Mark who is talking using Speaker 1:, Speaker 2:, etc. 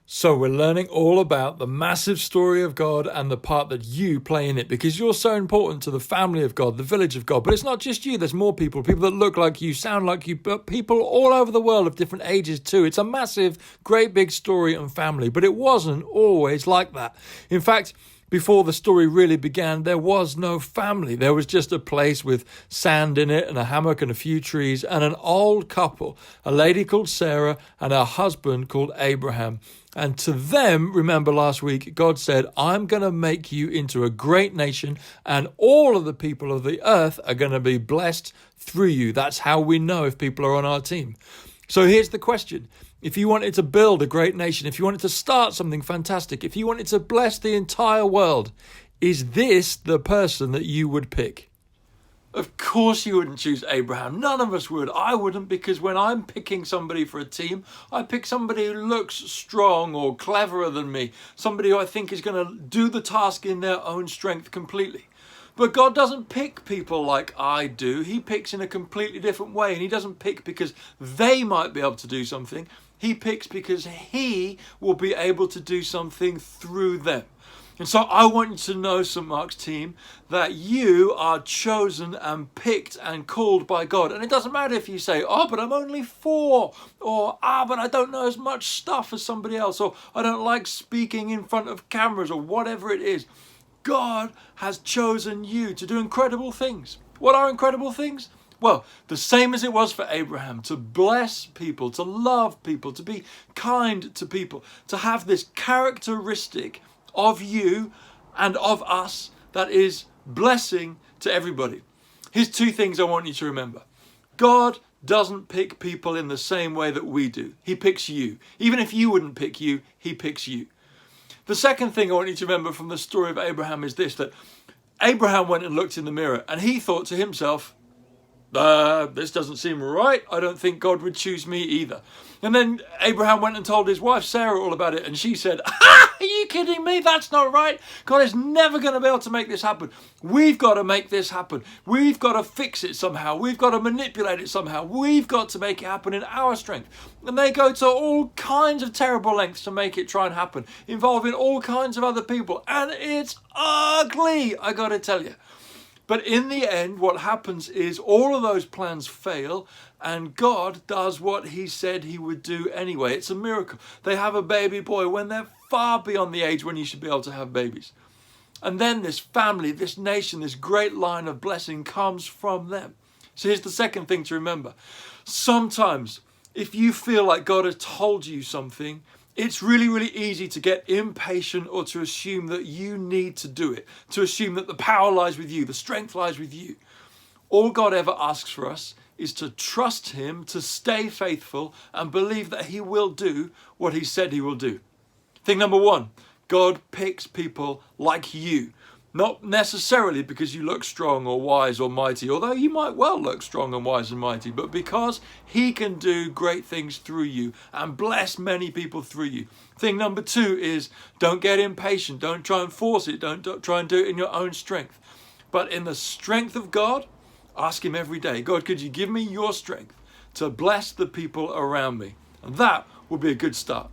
Speaker 1: So we're learning all about the massive story of God and the part that you play in it, because you're so important to the family of God, the village of God. But it's not just you. There's more people that look like you, sound like you, but people all over the world of different ages too. It's a massive, great big story and family, but it wasn't always like that. In fact, before the story really began, there was no family. There was just a place with sand in it and a hammock and a few trees and an old couple, a lady called Sarah and her husband called Abraham. And to them, remember last week, God said, I'm going to make you into a great nation and all of the people of the earth are going to be blessed through you. That's how we know if people are on our team. So here's the question. If you wanted to build a great nation, if you wanted to start something fantastic, if you wanted to bless the entire world, is this the person that you would pick? Of course you wouldn't choose Abraham. None of us would. I wouldn't, because when I'm picking somebody for a team, I pick somebody who looks strong or cleverer than me, somebody who I think is going to do the task in their own strength completely. But God doesn't pick people like I do. He picks in a completely different way, and he doesn't pick because they might be able to do something. He picks because he will be able to do something through them. And so I want you to know, St. Mark's team, that you are chosen and picked and called by God. And it doesn't matter if you say, oh, but I'm only 4, or, but I don't know as much stuff as somebody else, or I don't like speaking in front of cameras, or whatever it is. God has chosen you to do incredible things. What are incredible things? Well, the same as it was for Abraham, to bless people, to love people, to be kind to people, to have this characteristic of you and of us that is blessing to everybody. Here's 2 things I want you to remember. God doesn't pick people in the same way that we do. He picks you. Even if you wouldn't pick you, he picks you. The second thing I want you to remember from the story of Abraham is this, that Abraham went and looked in the mirror and he thought to himself, this doesn't seem right. I don't think God would choose me either. And then Abraham went and told his wife Sarah all about it, and she said, are you kidding me? That's not right. God is never going to be able to make this happen. We've got to make this happen. We've got to fix it somehow. We've got to manipulate it somehow. We've got to make it happen in our strength. And they go to all kinds of terrible lengths to make it try and happen, involving all kinds of other people. And it's ugly, I got to tell you. But in the end, what happens is all of those plans fail and God does what he said he would do anyway. It's a miracle. They have a baby boy when they're far beyond the age when you should be able to have babies. And then this family, this nation, this great line of blessing comes from them. So here's the second thing to remember. Sometimes, if you feel like God has told you something, it's really, really easy to get impatient or to assume that you need to do it, to assume that the power lies with you, the strength lies with you. All God ever asks for us is to trust him, to stay faithful, and believe that he will do what he said he will do. Thing number 1, God picks people like you. Not necessarily because you look strong or wise or mighty, although you might well look strong and wise and mighty, but because he can do great things through you and bless many people through you. Thing number 2 is don't get impatient. Don't try and force it. Don't try and do it in your own strength. But in the strength of God, ask him every day, God, could you give me your strength to bless the people around me? And that will be a good start.